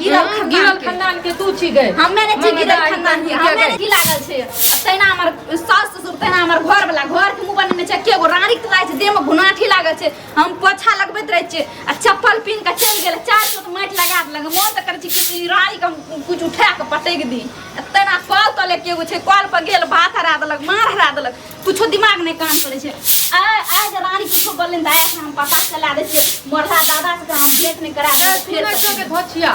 गिरल खानदान के तू छी गए हमे ने छी गिरल खानदान के हमे ने की लागल छे तैना हमर सास ससुर तैना हमर घर वाला घर के मुंह बने छे के गो रानी के लागे छे देह में गुनाठी लागल छे हम पोछा लगबैत रहे छे आ चप्पल पिन के चल गेल चार को माटी लगा देलक मोन त करे छी कि रानी के कुछ उठा के पटक दी तैना कॉल तले के गो छे कॉल पर गेल भात हरा देलक मार हरा देलक कुछो दिमाग नहीं काम करे छे आज रानी कुछो बोलन दाया हम पता चला दे छे मोरहा दादा से हम भेंट नहीं करा दे फिर के धोछिया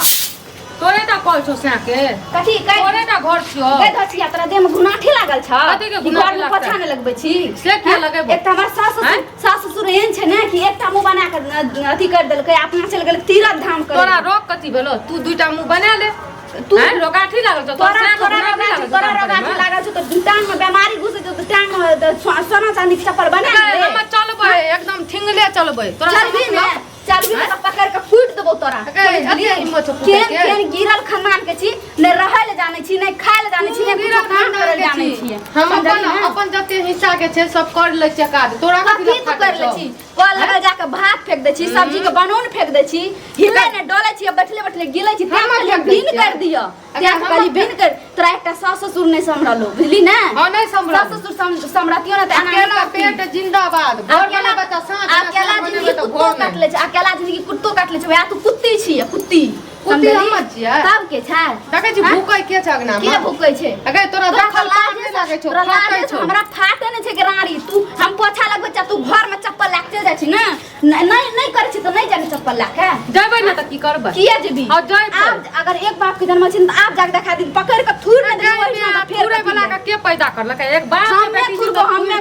तोरे ता कॉल छो से के कथी तोरे ता घर छियो के धोछिया तोरा देह में गुनाठी लागल छ कथी के गुनाठी लागल पोछा नहीं लगबै छी से के लगेबो एक हमर सास ससुर एहन छे ना कि एकटा मुंह बना के अथी कर देलकै अपना चल गेल तीरथ धाम कर तोरा रोक कथी भेलो तू दुईटा मुंह बना ले तू रोगाठी लागल छ तोरा रोगाठी लागल छ त टांग में बीमारी घुसे छ त टांग में सोना चांदी के चप्पल बना ले हम चलबै एकदम ठिंगले चलबै तोरा चलबी ना चलबी ना पकड़ के फूट देबो तोरा केन गिरल खानदान के छी ने रहै ले जाने छी ने खाय ले जाने छी ने गिरल खानदान करे जाने छी हम अपन जते हिस्सा के छै सब कर ले छै काज तोरा कथी कर ले छी कल लगा जाके भात फेंक दे छी सब्जी के बनौन फेंक दे छी हिले ने डोले छी बैठले बैठले गिले छी हम भिन कर दियो त्या कहली भिन कर तोरा एकटा सास ससुर नहीं संभरलो बुझली ना हां नहीं संभरलो सास ससुर संभरतियो ना त अकेला पेट जिंदाबाद घर वाला बच्चा साथ अकेला जिंदगी कुत्तो काट ले छै अकेला जिंदगी कुत्तो काट ले छै या तू कुत्ती छी कुत्ती कुत्ती हम छियै तब के छै देखे छी भूकै के छै अगना के भूकै छै अगे तोरा दखल लागे लागे छौ फाटै छौ हमरा फाटे नै छै के रानी तू हम पोछा लगबै छ तू घर में चप्पल लाग चल जाय छी ना नहीं करे छी त नहीं जाने चप्पल लाग के जबै ना त की करबै किया जेबी हां जबै आप अगर एक बाप के जन्म छी त आप जाके देखा दी पकड़ के थूर न देबो फेर वाला के पैदा करलक एक बाप के बेटी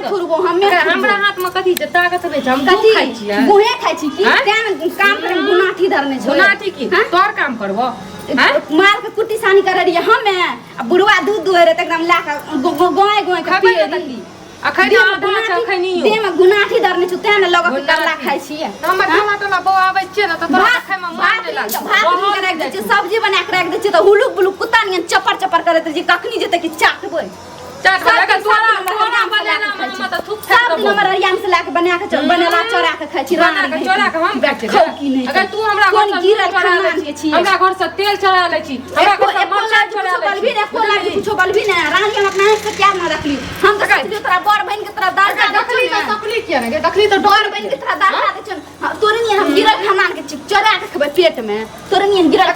थूरबो हमें हमरा हाथ में कथी छै ताकत नै छै हम कथी खाइ छियै मुहे खाइ छी की तेन काम करे गुनाठी धरने छै गुनाठी की तोर काम करबो मार के कुट्टी सानी करे रहिए हमे आ बुढ़वा दूध दुहे रे त एकदम ला के गोय गोय के पिए दी अखनी आधा छ अखनी देह में गुनाठी धरने छ तेन लग के करला खाइ छिए हमर टोला टोला बौ आबै छिए न त तोरा खाइ में मार नै लाग भात रख दे छी सब्जी बना के रख दे छी त हुलुक बुलुक कुत्ता नियन चपर चपर करत जी कखनी जेते कि चाटबै चाट लगा तोरा बनाना में त थुक सब दिन हमर अरियाम से ला के बना के बनेला चोरा के खाइ छी बना के चोरा के हम बैठ खाउ की नहीं अगर तू हमरा घर से गिरल खानदान के छी हमरा घर से तेल चढ़ा लै छी हमरा घर से मरचा चढ़ा लै बलबी ने को लागी कुछो बलबी ने रानी हम अपना हाथ से क्या ना रखली हम तो कहती तोरा बड़ बहन के तोरा दाल दखली त सकली किया ने दखली त बड़ बहन के तोरा दाल दे छ तोरे नियन हम गिरल खानदान के चोरा के खबे पेट में तोरे नियन गिरल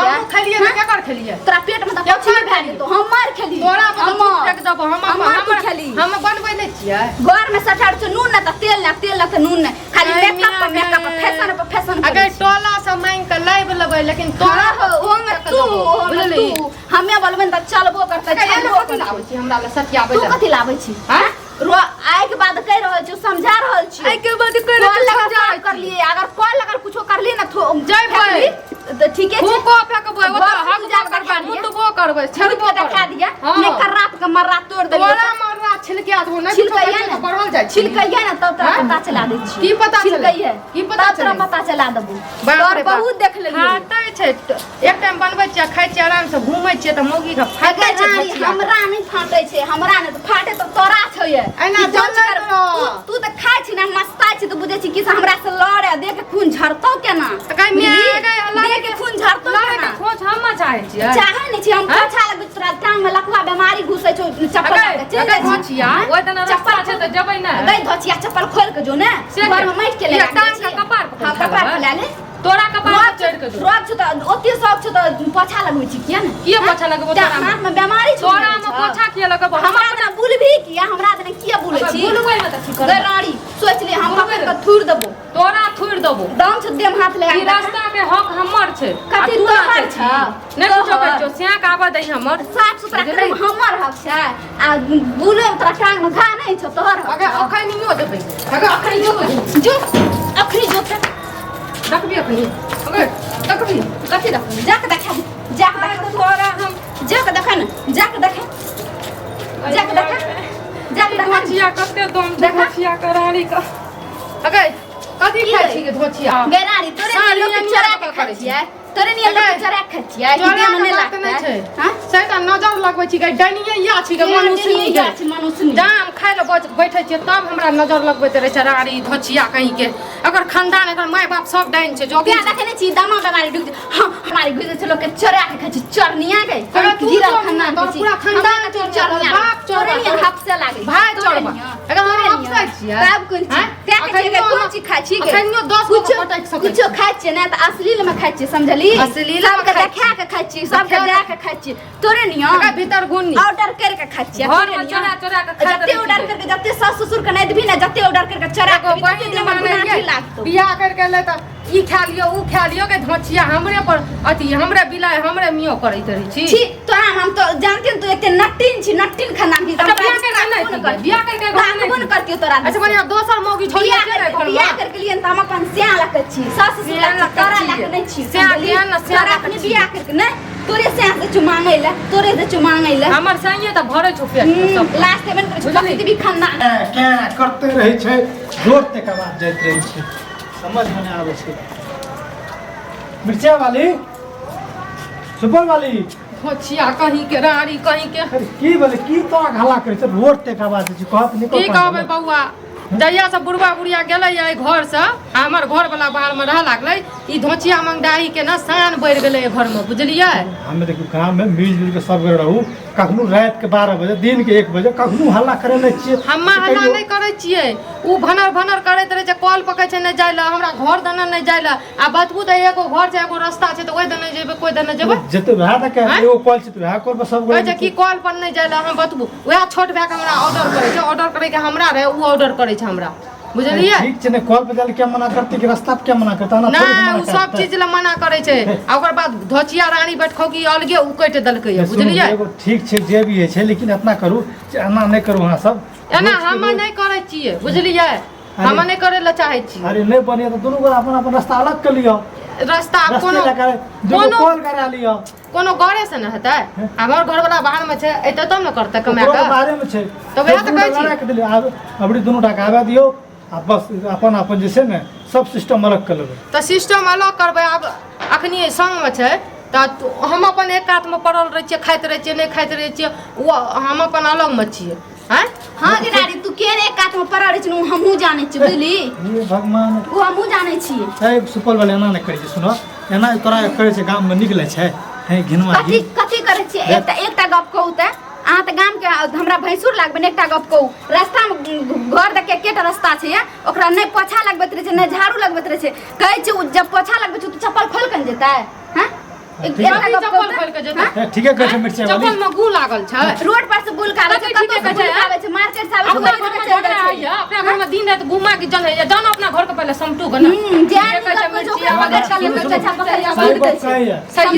हम खलिए न के कर खलिए तोरा पेट में त पछी भए तो हम मार खेली तोरा हम फेंक देबो हम खेली हम बनबै नै छियै घर में सठार छ नून न त तेल न नून न खाली मेकअप पे फैशन अगर टोला से मांग के लाइव लेबै लेकिन तोरा ओ में तू हमें बोलबे त चलबो करतै कथि लाबै छी हमरा ल सतियाबै तू कथि लाबै छी हां आइ के बाद कह रहल छी समझा रहल छी आइ के बाद कह रहल कर लिए अगर कॉल अगर कुछो कर लिए न जइबै त ठीके छै को फेकबै ओ त हक जा करबा मुतबो करबै छड़बो देखा दिया ने कराप के मर्रा तोड़ दे तोरा मर्रा छिलके आदमो नै छिलकैया बढ़ल जाइ छै छिलकैया न तब तोरा पता चला दै छी की पता छिलकैया की पता तोरा पता चला देबो और बहुत देख लेलियै फाटै छै एक टाइम बनबै छियै खाइ छियै आराम से घुमै छियै त मौगी के फाटै छै हमरा नै फाटै छै हमरा नै फाटै त तोरा छै एना जल्दी तू त खाइ छी ना मस्ताइ छी त बुझै छी कि हमरा से लड़े देख के खून झरतौ केना कहि मिया देख के खून झरतौ केना खोज हम चाहै छियै चाहै नै छी हम पोछा लगबै तोरा टांग में लकवा बीमारी घुसै छौ चप्पल के चल जा धोचिया ओइ दिन चप्पल छै त जबै ना गई धोचिया चप्पल खोल के जो ने घर में माइट के ले टांग के कपार पर हां कपार पर ले ले तोरा कपार चढ़ के रोज छ त ओते सब छ त पोछा लगबै छी किया ने किया पोछा लगबो तोरा हाथ में बीमारी छ तोरा में पोछा किया लगबो हमरा त बुलभी किया हमरा त किया बुलै छी बुलबै न त ठीक कर रानी सोच ले हम पकड़ के थूर देबो तोरा थूर देबो दाम छ देम हाथ लगा ई रास्ता के हक हमर छै कथि तोहर छ नै कुछो कहै छौ सिया का आबा दई हमर साफ सुथरा करे हमर हक छै आ बुलै तोरा टांग में घा नै छ तोहर अगर अखनियो देबै अगर अखनियो जो अखनी जो देखबी अखनी अगर देखबी कथि देख जाके देखा जाके देख तोरा हम जाके देखा न जाके देखा जाके देखा जाके देखा धोचिया कते दम धोचिया करारी का अगर कथि खाइ छी के धोचिया गैरारी तोरे लोग चोरा के खाइ छियै तोरे नियर लोग चरा खचिया कि दे मने लागते छै हां सैटा नजर लगबै छी डनिया या छी के मनुष्य जाम खाइ ल बैठे छी तब हमरा नजर लगबैत रहे छै राड़ी धचिया कहीं के अगर खानदान एकर माय बाप सब डाइन छै जो क्या देखने छी दामा बेमारी डुक हां हमारी गुजर से लोग के चरा के खची चरनिया के गिरा खानदान के पूरा खानदान के चरनिया बाप चोरे नियर हाथ से लागे भाई चोरबा अगर हम अपसाइ छियै तब कोन छी त्या के कोन छी खाइ छी के अखनियो 10 गो पटक सकै कुछो खाइ छी ना त अश्लील में खाइ छी समझली अश्लील सब के देखा के खाइ छी सब के देख के खाइ छी तोरे नियर भीतर गुन्नी ऑर्डर करके खाइ छी घर में चोरा चोरा के खा जत्ते ऑर्डर करके जत्ते सास ससुर के नहीं देबी ना जत्ते ऑर्डर करके चरा के बहिन माने लागतो बियाह करके ले त ई खा लियो ऊ खा लियो के धचिया हमरे पर अथी हमरे बिलाय हमरे मियो करैत रही छी छी तोरा हम तो जानते तू एकते नट्टिन छी नट्टिन खाना की बियाह करके कौन करती तोरा अच्छा बढ़िया दोसर मौगी छोड़िए के रे घर बियाह करके लिए त हम अपन स्याह लक छी सास ससुर तोरा लक नहीं छी स्याह के ना स्याह अपने बियाह करके नहीं तोरे स्याह से चुमांगै ले तोरे से चुमांगै ले हमर सहिए त भरे छुपे सब लास्ट में कर भी खाना क्या करते रहे छै रोड तक आवाज जाइत रहे छै समझ में नहीं आवे छै मिर्चा वाली सुपर वाली धचिया कहीं के राड़ी कहीं के अरे की बोले की तो हल्ला करे छै रोड तक आवाज छै कहत निको की कहबै बौआ जहिया से बुढ़वा बुढ़िया गेलै है घर से हमर घर वाला बाहर में रह लागलै ई धोचिया मंगदाही के ना शान बढ़ गेलै घर में बुझलियै हमें देखियो गांव में मिलजुल के सब गए रहू कखनो रात के 12 बजे दिन के 1 बजे कखनो हल्ला करे नै छियै हम हल्ला नहीं करे छियै उ भनर करैत रहे छै कॉल पकै छै नहीं जाइला हमरा घर दना नहीं जाइला आ बतबू त एगो घर छै एगो रास्ता छै त ओइ दने जेबै कोइ दने जेबै जते वहा तक एगो कॉल छै वहा कॉल पर सब कहै छै कि कॉल पर नहीं जाइला हम बतबू वएह छोट भाई के हमरा ऑर्डर करे छै ऑर्डर करे के हमरा रहे उ ऑर्डर करे छै हमरा बुझलियै ठीक छै ने कॉल पे जाले क्या मना करती कि रास्ता पे क्या मना करता ना ना उ सब चीज ल मना करे छै आ ओकर बाद धचिया रानी बैठखौकी अलगे उ कट दलकै बुझलियै एगो ठीक छै जे भी छै लेकिन इतना करू एना नहीं करू हां सब एना हम नहीं करे छियै बुझलियै हम नहीं करे ल चाहे छी अरे नहीं बनिए तो दोनों को अपन अपन रास्ता अलग कर लियो रास्ता कोनो कॉल करा लियो कोनो घरे से न हेतै हमर घर वाला बाहर में छै एते तब न करतै कमा के बारे में छै तो वएह त कहै छी अबड़ी दोनों टकावा दियो आ बस अपन अपन जे छै ने सब सिस्टम अलग कर लेबै त सिस्टम अलग करबै अब अखनी संग में छै त हम अपन एक हाथ में पड़ल रह छियै खाइत रह छियै नहीं खाइत रह छियै वो हम अपन अलग में छियै हैं हां गिराड़ी तू के एक हाथ में पड़ल छी हमहू जानै छी बुझली ये भगवान वो हमहू जानै छी ए सुपल वाले एना नहीं करै छै सुनो एना तोरा करे छै गांव में निकले छै हे घिनवा कथी करे छी एकटा गप कहू त अहाँ त गाम के हमरा भैंसुर लागबे ने एकटा गप कहू रास्ता में घर देख के केटा रास्ता छै ओकरा नहीं पोछा लगबैत रहे छै नहीं झाड़ू लगबैत रहे छै कहै छै जब पोछा लगबै छै तो चप्पल खोल के जेतै हैं चप्पल खोल के जेतै ठीक है कहै मिर्चा वाली चप्पल में गू लागल छै रोड पर से बुल का आवे छै कतो से आवे छै मार्केट से आवे छै अपना घर में दिन रात घुमा के जन है जान अपना घर के पहले समटू गना जान सही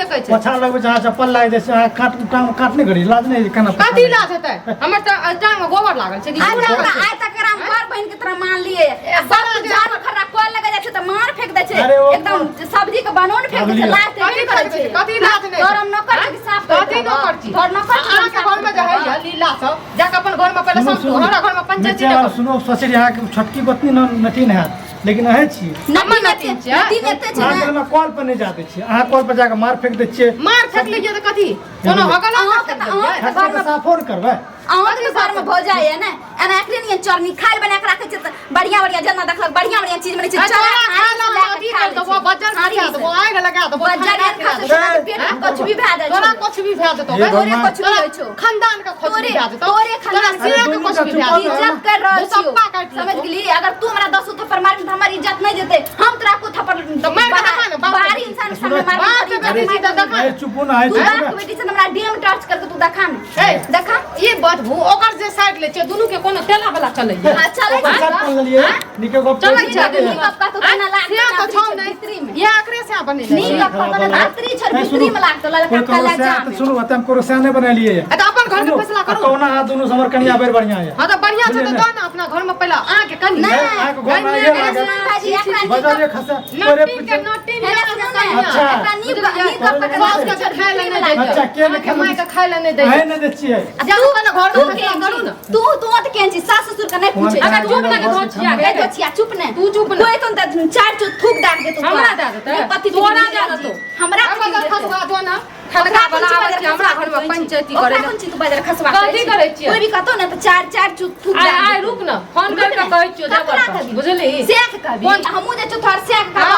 कहै छै पोछा लगबै जहाँ चप्पल लाग दे छै काट काटने घड़ी लाज नहीं केना कथी लाज हेतै हमर त टांग में गोबर लागल छै आइ तक राम घर बहन के तरह मान लिए सब जान खरा कॉल लगा जाय छै त मार फेंक दे छै एकदम सब्जी के बनौन फेंक दे छै कथी लाज नहीं तोरम न कर के साफ कथी न कर छी घर न कर आके घर में है लीला सब जाके अपन घर में पहले समटू हमरा घर में पंचायती सुनो सोचे यहाँ के छोटकी गोतनी नटीन है लेकिन है छी नमन नतीन छै नतीन एते छै अहाँ में कॉल पर नहीं जाते छी अहाँ कॉल पर जाके मार फेंक दे छियै मार फेंक लियै त कथी कोनो हगल हटा साफ फोन करबै अहाँ के घर में भौजा है ना एना एकरे नहीं चरनी खाल बना के राखे छै त बढ़िया बढ़िया जना देखलक बढ़िया बढ़िया चीज बने छै चला खा लो अथी कर दो वो बजर खा दो वो आग लगा दो बजर खा दो पेट में कुछ भी भा दे तोरा कुछ भी भा दे तो तोरे कुछ भी होय छौ खानदान का कुछ भी भा दे तो तोरे खानदान से कुछ भी भा दे इज्जत कर रहल छी समझ गेली अगर तू हमरा 10 थप्पड़ मारबी त हमर इज्जत नहीं जेते हम तोरा को थप्पड़ तो मैं देखा ना बाहरी इंसान के सामने मार चुप ना है तू बाप बेटी से हमरा डीएम टच करके तू देखा ना ए देखा ये बदबू ओकर जे साइड ले छै दुनु के कोनो तेला वाला चलै हां चलै चलिए निके गप चलै छै नी बाप तो केना लाग से तो छौ नहीं ये आखरे से बने नी बाप तो रात्रि छ भितरी में लागतो ललका काला जाम सुनो हम को रोसा नहीं बना लिए त अपन घर में फैसला करू कौना हाथ दोनों समर कन्या बेर बढ़िया है हां त बढ़िया छै त दो ना अपना घर में पहले आ के कनी आ के घर में ये लागे बाजी एकरा बाजार ये खसा नटी के नटी अच्छा एकरा नी बाप के सास के खाय ले नहीं दे अच्छा के ने माय के खाय ले नहीं दे है नहीं दे छिए जा अपन घर में फैसला करू ना तू तो केन छी छी सास ससुर का नहीं पूछे अगर चुप ना के धोचिया ए धोचिया चुप ने तू चुप ना। कोई तो चार चो थूक डाल के तो हमरा दे देते पति तोरा दे देतो हमरा बाजार खसवा दो ना खलका वाला आवे छै हमरा घर में पंचायती करे कौन चीज तू बाजार खसवा कथी करै छियै? कोई भी कहतो ना तो चार चो थूक आय डाल आय रुक ना फोन कर के कहै छियो जबर बुझली सेक कभी हमहु जे थोड़ सेक का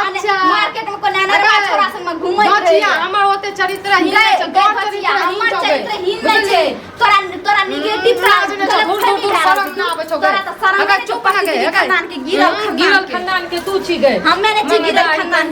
मार्केट में कोना ना छोरा संग में घुमै धोचिया हमर ओते चरित्र ही नहीं छै गौर चरित्र हमर चरित्र ही नहीं छै तोरा निगेटिव शरम ना आवे छौ तोरा तो शरम अगर चुप रह गए खानदान के गिरल खानदान के तू छी गए हम मैंने गिरल खानदान